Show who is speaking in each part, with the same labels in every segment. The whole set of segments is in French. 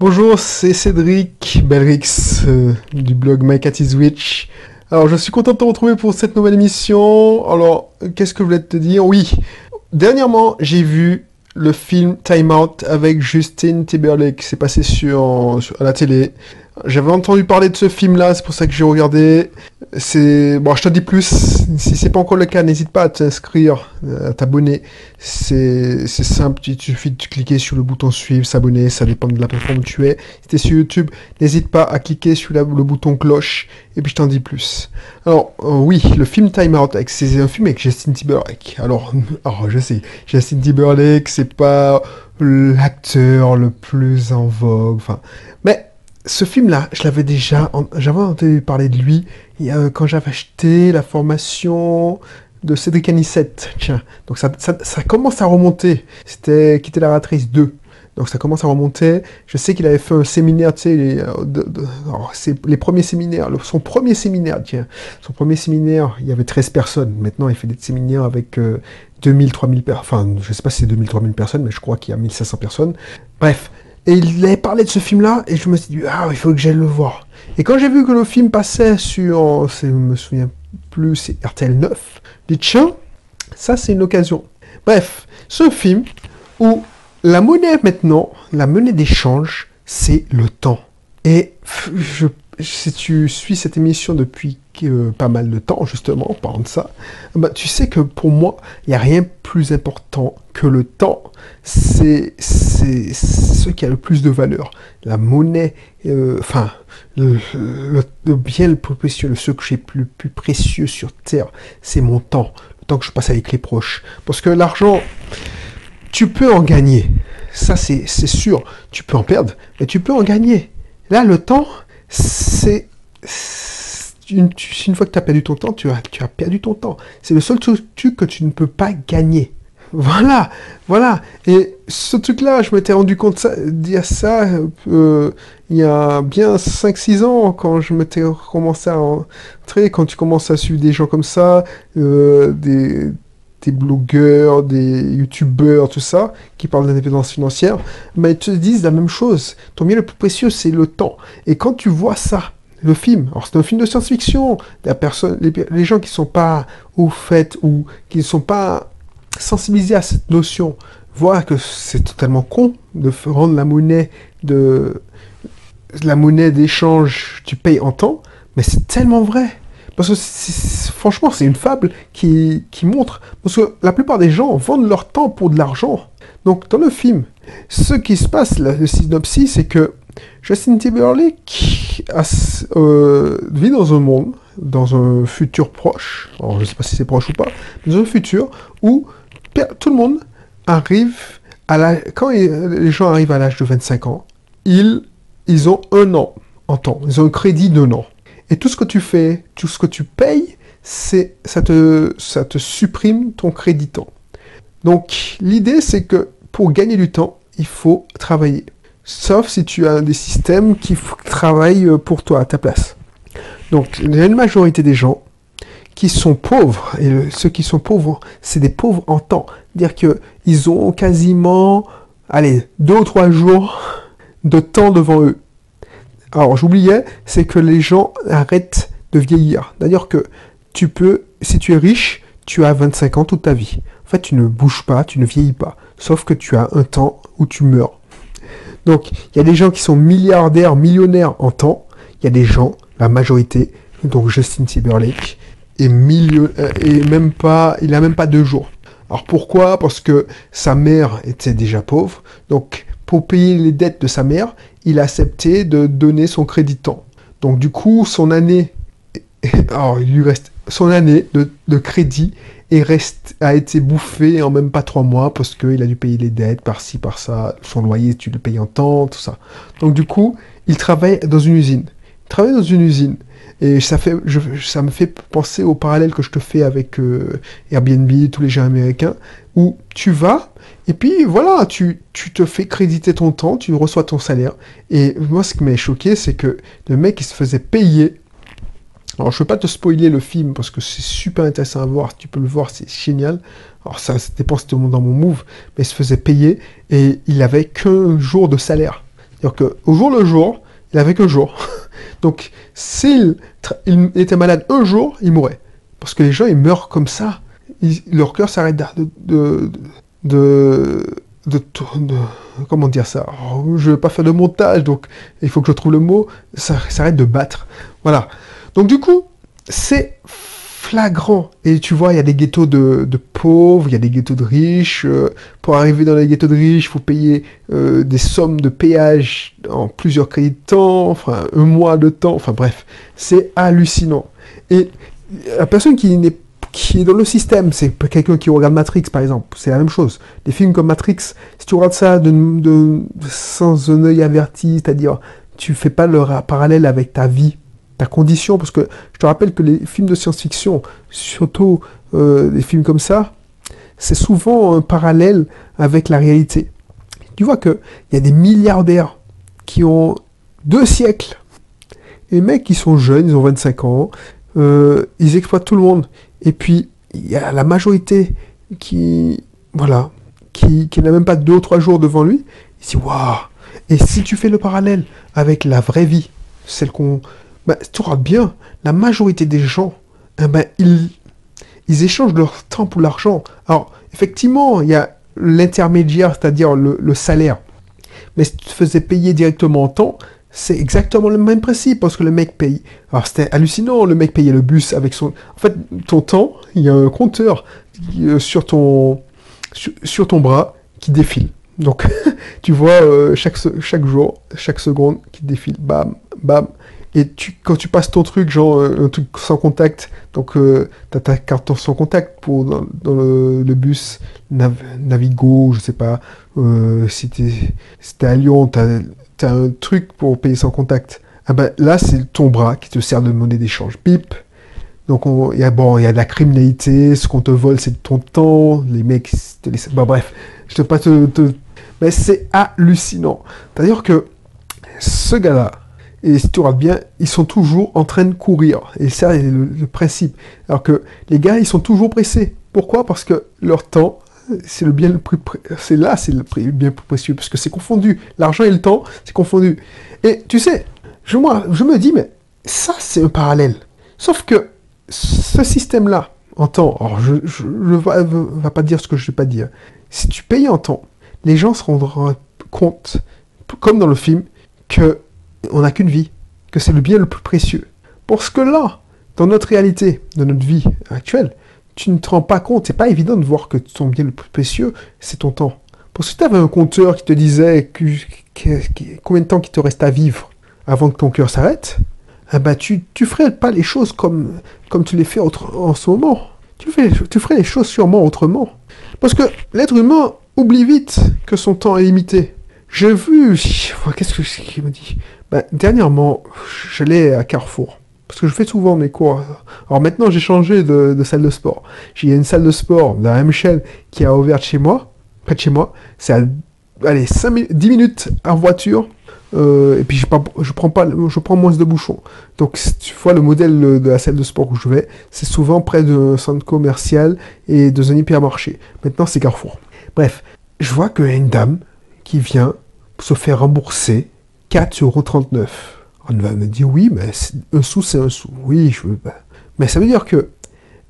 Speaker 1: Bonjour, c'est Cédric Belrix du blog My Cat is Witch. Alors, je suis content de te retrouver pour cette nouvelle émission. Alors, qu'est-ce que je voulais te dire? Oui, dernièrement, j'ai vu le film Time Out avec Justin Timberlake. C'est passé à la télé. J'avais entendu parler de ce film-là, c'est pour ça que j'ai regardé. Bon, je te dis plus. Si c'est pas encore le cas, n'hésite pas à t'inscrire, à t'abonner. C'est simple, il suffit de cliquer sur le bouton suivre, s'abonner, ça dépend de la plateforme où tu es. Si t'es sur YouTube, n'hésite pas à cliquer sur le bouton cloche, et puis je t'en dis plus. Alors, oui, le film Time Out, c'est un film avec Justin Timberlake. Alors, je sais, Justin Timberlake, c'est pas l'acteur le plus en vogue, enfin, mais ce film-là, j'avais entendu parler de lui quand j'avais acheté la formation de Cédric Anissette. Tiens, donc ça commence à remonter. C'était Quitter la ratrice 2. Donc ça commence à remonter. Je sais qu'il avait fait un séminaire, tu sais, c'est les premiers séminaires. Son premier séminaire, tiens. Son premier séminaire, il y avait 13 personnes. Maintenant, il fait des séminaires avec 2000, 3000 personnes. Enfin, je sais pas si c'est 2000, 3000 personnes, mais je crois qu'il y a 1500 personnes. Bref. Et il avait parlé de ce film-là, et je me suis dit, ah, il faut que j'aille le voir. Et quand j'ai vu que le film passait je me souviens plus, c'est RTL 9, j'ai dit, tiens, ça c'est une occasion. Bref, ce film où la monnaie maintenant, la monnaie d'échange, c'est le temps. Et si tu suis cette émission depuis pas mal de temps, justement, en parlant de ça, bah, tu sais que pour moi, il n'y a rien de plus important que le temps. C'est ce qui a le plus de valeur. La monnaie, le bien le plus précieux, ce que j'ai le plus précieux sur Terre, c'est mon temps. Le temps que je passe avec les proches. Parce que l'argent, tu peux en gagner. Ça, c'est sûr. Tu peux en perdre, mais tu peux en gagner. Là, le temps, c'est une fois que tu as perdu ton temps, tu as perdu ton temps. C'est le seul truc que tu ne peux pas gagner. Voilà. Et ce truc-là, je m'étais rendu compte dire ça il y a bien 5-6 ans, quand je m'étais commencé à entrer, quand tu commences à suivre des gens comme ça, des blogueurs, des youtubeurs, tout ça, qui parlent d'indépendance financière, mais ils te disent la même chose. Ton bien le plus précieux, c'est le temps. Et quand tu vois ça, le film, alors c'est un film de science-fiction, les gens qui sont pas au fait ou qui ne sont pas sensibilisés à cette notion voient que c'est totalement con de rendre la monnaie d'échange, tu payes en temps, mais c'est tellement vrai. Parce que franchement, c'est une fable qui montre. Parce que la plupart des gens vendent leur temps pour de l'argent. Donc, dans le film, ce qui se passe, le synopsis, c'est que Justin Timberlake vit dans un monde, dans un futur proche. Alors, je ne sais pas si c'est proche ou pas, mais dans un futur où tout le monde arrive quand les gens arrivent à l'âge de 25 ans, ils ont 1 an en temps. Ils ont un crédit d'1 an. Et tout ce que tu fais, tout ce que tu payes, ça te supprime ton crédit temps. Donc, l'idée, c'est que pour gagner du temps, il faut travailler. Sauf si tu as des systèmes qui travaillent pour toi, à ta place. Donc, il y a une majorité des gens qui sont pauvres. Et ceux qui sont pauvres, c'est des pauvres en temps. C'est-à-dire qu'ils ont quasiment, 2 ou 3 jours de temps devant eux. Alors, j'oubliais, c'est que les gens arrêtent de vieillir. D'ailleurs que si tu es riche, tu as 25 ans toute ta vie. En fait, tu ne bouges pas, tu ne vieillis pas. Sauf que tu as un temps où tu meurs. Donc, il y a des gens qui sont milliardaires, millionnaires en temps. Il y a des gens, la majorité, donc Justin Timberlake, il a même pas 2 jours. Alors, pourquoi? Parce que sa mère était déjà pauvre. Donc, pour payer les dettes de sa mère, il a accepté de donner son crédit temps. Donc du coup, il lui reste son année de crédit a été bouffée en même pas 3 mois parce qu'il a dû payer les dettes par-ci, par-ça, son loyer, tu le payes en temps, tout ça. Donc du coup, il travaille dans une usine. Et ça me fait penser au parallèle que je te fais avec Airbnb, tous les gens américains, où tu vas, et puis voilà, tu te fais créditer ton temps, tu reçois ton salaire. Et moi, ce qui m'a choqué, c'est que le mec, il se faisait payer. Alors, je ne veux pas te spoiler le film, parce que c'est super intéressant à voir, tu peux le voir, c'est génial. Alors, ça dépend si c'était dans mon move, mais il se faisait payer, et il avait qu'1 jour de salaire. C'est-à-dire qu'au jour le jour, il avait que jour. Donc, s'il il était malade un jour, il mourrait. Parce que les gens, ils meurent comme ça. Leur cœur s'arrête comment dire ça? Oh, je ne vais pas faire de montage, donc il faut que je trouve le mot. Ça s'arrête de battre. Voilà. Donc, du coup, c'est flagrant. Et tu vois, il y a des ghettos de pauvres, il y a des ghettos de riches. Pour arriver dans les ghettos de riches, il faut payer des sommes de péage en plusieurs crédits de temps, enfin un mois de temps, enfin bref, c'est hallucinant. Et la personne qui est dans le système, c'est quelqu'un qui regarde Matrix par exemple, c'est la même chose. Des films comme Matrix, si tu regardes ça sans un œil averti, c'est-à-dire tu fais pas le parallèle avec ta vie, ta condition, parce que je te rappelle que les films de science-fiction, surtout des films comme ça, c'est souvent un parallèle avec la réalité. Tu vois qu'il y a des milliardaires qui ont 2 siècles, et les mecs qui sont jeunes, ils ont 25 ans, ils exploitent tout le monde. Et puis, il y a la majorité qui n'a même pas 2 ou 3 jours devant lui. Il dit, waouh! Et si tu fais le parallèle avec la vraie vie, celle qu'on... tu regardes bien, la majorité des gens, ils échangent leur temps pour l'argent. Alors, effectivement, il y a l'intermédiaire, c'est-à-dire le salaire. Mais si tu te faisais payer directement en temps, c'est exactement le même principe, parce que le mec paye. Alors, c'était hallucinant, le mec payait le bus avec son... En fait, ton temps, il y a un compteur sur ton bras qui défile. Donc, tu vois chaque jour, chaque seconde qui défile, bam, bam. Et quand tu passes ton truc, genre un truc sans contact, donc t'as ta carte sans contact pour dans le bus Navigo, je sais pas, si t'es à Lyon, t'as un truc pour payer sans contact. Ah ben là, c'est ton bras qui te sert de monnaie d'échange. Bip. Donc il y a de la criminalité, ce qu'on te vole, c'est ton temps, les mecs te laissent... Bah bref, je ne veux pas mais c'est hallucinant. C'est-à-dire que ce gars-là, et si tu regardes bien, ils sont toujours en train de courir. Et ça, c'est le principe. Alors que les gars, ils sont toujours pressés. Pourquoi? Parce que leur temps, c'est le bien le plus c'est le bien le plus précieux. Parce que c'est confondu. L'argent et le temps, c'est confondu. Et tu sais, je me dis, mais ça, c'est un parallèle. Sauf que ce système-là, en temps, alors je ne vais pas dire ce que je ne vais pas dire. Si tu payes en temps, les gens se rendront compte, comme dans le film, que on n'a qu'une vie, que c'est le bien le plus précieux. Parce que là, dans notre réalité, dans notre vie actuelle, tu ne te rends pas compte, c'est pas évident de voir que ton bien le plus précieux, c'est ton temps. Parce que tu avais un compteur qui te disait combien de temps il te reste à vivre avant que ton cœur s'arrête, tu ferais pas les choses comme tu les fais en ce moment. Tu ferais les choses sûrement autrement. Parce que l'être humain oublie vite que son temps est limité. J'ai vu... Qu'est-ce qu'il me dit? Dernièrement, j'allais à Carrefour. Parce que je fais souvent mes cours. Alors maintenant, j'ai changé de salle de sport. Il y a une salle de sport de la même chaîne qui a ouvert près de chez moi. C'est à 10 minutes en voiture. Et puis je prends moins de bouchons. Donc tu vois, le modèle de la salle de sport où je vais, c'est souvent près d'un centre commercial et d'un hypermarché. Maintenant, c'est Carrefour. Bref, je vois qu'il y a une dame qui vient se faire rembourser 4,39 €. On va me dire, oui, mais un sou, c'est un sou. Oui, je veux pas. Mais ça veut dire que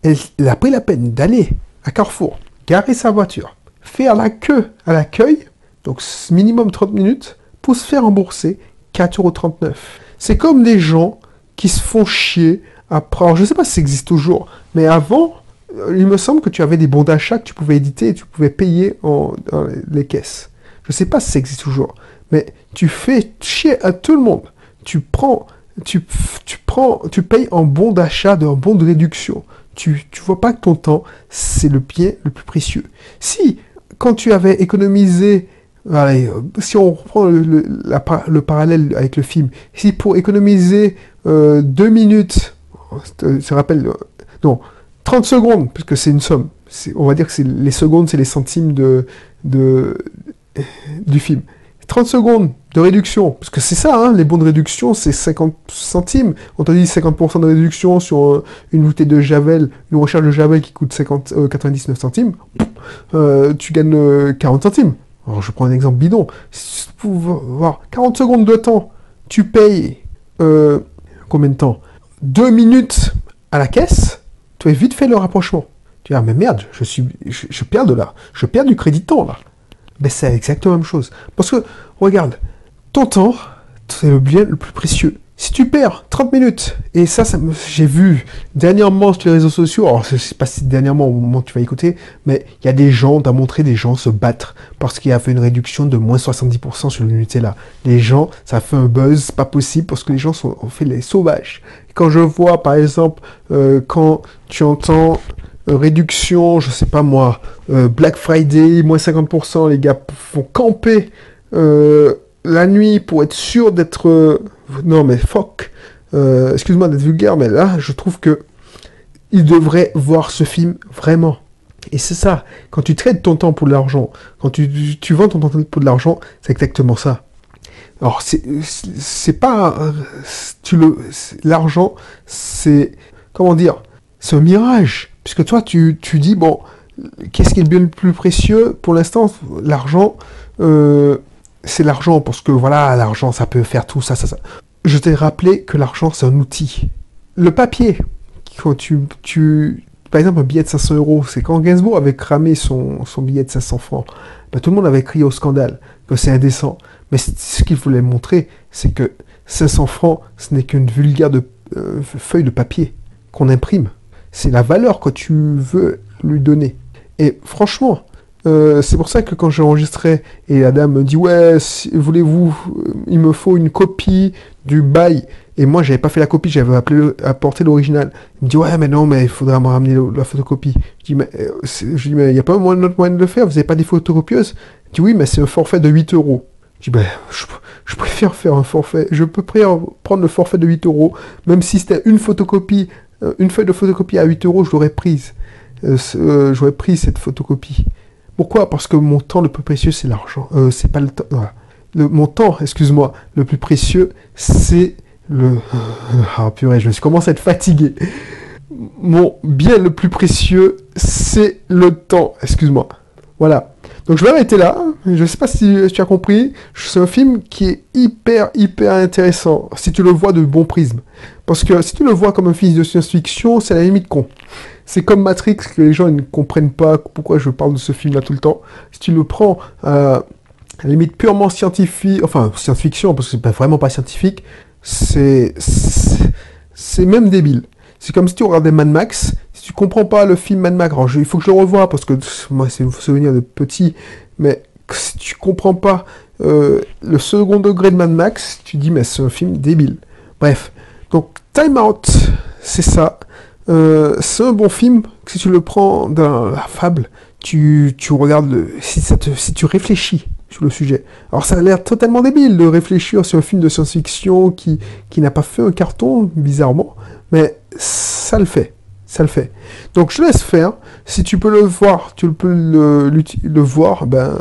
Speaker 1: elle a pris la peine d'aller à Carrefour, garer sa voiture, faire la queue à l'accueil, donc minimum 30 minutes, pour se faire rembourser 4,39 €. C'est comme des gens qui se font chier après. Alors, je ne sais pas si ça existe toujours, mais avant, il me semble que tu avais des bons d'achat que tu pouvais éditer et tu pouvais payer dans les caisses. Je ne sais pas si ça existe toujours, mais tu fais chier à tout le monde. Tu payes en bon d'achat, en bon de réduction. Tu vois pas que ton temps, c'est le bien le plus précieux. Si, quand tu avais économisé, allez, si on reprend le parallèle avec le film, si pour économiser 2 minutes, ça rappelle, non, 30 secondes, puisque c'est une somme, on va dire que les secondes, c'est les centimes du film. 30 secondes de réduction, parce que c'est ça, hein, les bons de réduction, c'est 50 centimes. On t'a dit 50% de réduction sur une bouteille de Javel, une recharge de Javel qui coûte 99 centimes. Tu gagnes 40 centimes. Alors, je prends un exemple bidon. Si tu peux voir 40 secondes de temps, tu payes combien de temps? 2 minutes à la caisse, tu as vite fait le rapprochement. Tu dis, ah mais merde, je perds de là. Je perds du crédit de temps, là. Ben, c'est exactement la même chose. Parce que, regarde, ton temps, c'est le bien le plus précieux. Si tu perds 30 minutes, et j'ai vu dernièrement sur les réseaux sociaux, alors je sais pas si dernièrement au moment où tu vas écouter, mais il y a des gens, t'as montré des gens se battre parce qu'il y a fait une réduction de moins 70% sur le Nutella. Les gens, ça fait un buzz pas possible parce que les gens ont fait les sauvages. Quand je vois par exemple, quand tu entends réduction, je sais pas moi, Black Friday, moins 50%, les gars font camper la nuit pour être sûr d'être... non mais fuck, excuse-moi d'être vulgaire, mais là je trouve que ils devraient voir ce film vraiment. Et c'est ça, quand tu traites ton temps pour de l'argent, quand tu vends ton temps pour de l'argent, c'est exactement ça. Alors c'est pas... l'argent, c'est... comment dire? C'est un mirage. Puisque toi, tu dis, bon, qu'est-ce qui est le bien le plus précieux? Pour l'instant, l'argent, c'est l'argent, parce que voilà, l'argent, ça peut faire tout, ça. Je t'ai rappelé que l'argent, c'est un outil. Le papier, quand par exemple, un billet de 500 euros, c'est quand Gainsbourg avait cramé son billet de 500 francs, ben, tout le monde avait crié au scandale, que c'est indécent. Mais ce qu'il voulait montrer, c'est que 500 francs, ce n'est qu'une vulgaire feuille de papier qu'on imprime. C'est la valeur que tu veux lui donner. Et franchement, c'est pour ça que quand j'ai enregistré, et la dame me dit, ouais, voulez-vous, il me faut une copie du bail. Et moi, j'avais pas fait la copie, j'avais apporté l'original. Il me dit, ouais, mais non, mais il faudra me ramener la photocopie. Je dis, mais il n'y a pas un autre moyen de le faire, vous n'avez pas des photocopieuses? Il dit, oui, mais c'est un forfait de 8 euros. Je dis, ben, je préfère faire un forfait, je peux prendre le forfait de 8 euros, même si c'était une photocopie, une feuille de photocopie à 8 euros, je l'aurais prise. J'aurais pris cette photocopie. Pourquoi? Parce que mon temps le plus précieux, c'est l'argent. C'est pas le temps. Voilà. Mon temps, excuse-moi, le plus précieux, c'est le... Ah purée, je commence à être fatigué. Mon bien le plus précieux, c'est le temps. Excuse-moi. Voilà. Donc je vais arrêter là. Je sais pas si tu as compris. C'est un film qui est hyper intéressant si tu le vois de bon prisme. Parce que si tu le vois comme un film de science-fiction, c'est à la limite con. C'est comme Matrix que les gens ne comprennent pas pourquoi je parle de ce film-là tout le temps. Si tu le prends à la limite purement scientifique, enfin science-fiction parce que c'est vraiment pas scientifique, c'est même débile. C'est comme si tu regardais Mad Max. Si tu comprends pas le film Mad Max, alors il faut que je le revoie parce que moi c'est un souvenir de petit, mais si tu comprends pas le second degré de Mad Max, tu dis mais c'est un film débile. Bref, donc Time Out, c'est ça. C'est un bon film. Si tu le prends dans la fable, tu regardes si tu réfléchis sur le sujet. Alors ça a l'air totalement débile de réfléchir sur un film de science-fiction qui n'a pas fait un carton, bizarrement, mais ça le fait. Ça le fait. Donc je laisse faire. Si tu peux le voir, tu peux le voir, ben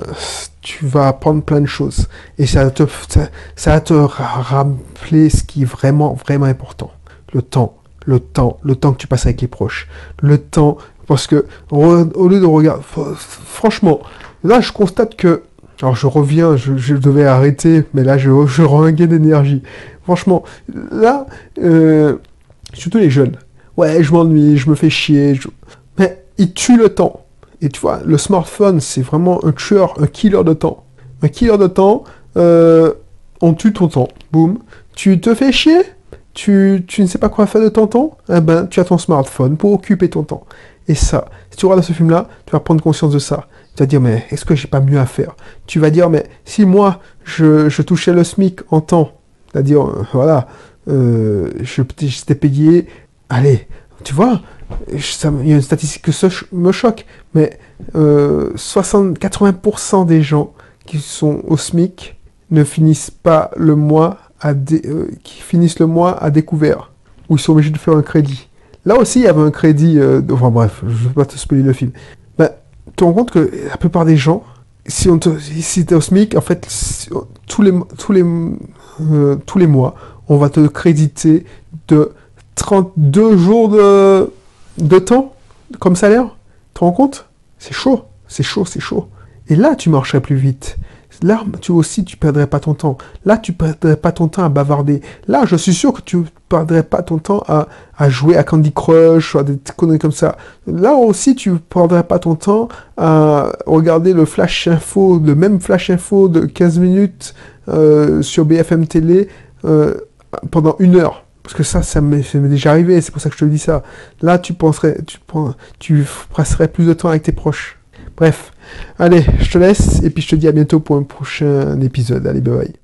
Speaker 1: tu vas apprendre plein de choses. Et ça va te rappeler ce qui est vraiment important. Le temps que tu passes avec les proches. Le temps, parce que au lieu de regarder... Franchement, là je constate que... Alors je reviens, je devais arrêter, mais là je regagne d'énergie. Franchement, là, surtout les jeunes. Ouais, je m'ennuie, je me fais chier. Mais ils tuent le temps. Et tu vois, le smartphone, c'est vraiment un tueur, un killer de temps. Un killer de temps, on tue ton temps. Boum. Tu te fais chier? Tu ne sais pas quoi faire de ton temps? Eh ben, tu as ton smartphone pour occuper ton temps. Et ça, si tu regardes ce film-là, tu vas prendre conscience de ça. Tu vas dire, mais est-ce que j'ai pas mieux à faire? Tu vas dire, mais si moi, je touchais le SMIC en temps, c'est-à-dire, voilà, j'étais payé, allez, tu vois, il y a une statistique que ça me choque, mais 80% des gens qui sont au SMIC ne finissent pas le mois qui finissent le mois à découvert, où ils sont obligés de faire un crédit. Là aussi, il y avait un crédit, enfin bref, je ne vais pas te spoiler le film. Ben, tu te rends compte que la plupart des gens, si t'es au SMIC, en fait, tous les mois, on va te créditer de 32 jours de temps comme salaire. Tu te rends compte? C'est chaud, c'est chaud, c'est chaud. Et là, tu marcherais plus vite. Là, tu perdrais pas ton temps. Là, tu perdrais pas ton temps à bavarder. Là, je suis sûr que tu perdrais pas ton temps à jouer à Candy Crush ou à des conneries comme ça. Là aussi, tu perdrais pas ton temps à regarder le même flash info de 15 minutes sur BFM Télé pendant 1 heure. Parce que ça m'est déjà arrivé, c'est pour ça que je te dis ça. Là, tu passerais plus de temps avec tes proches. Bref, allez, je te laisse et puis je te dis à bientôt pour un prochain épisode. Allez, bye bye.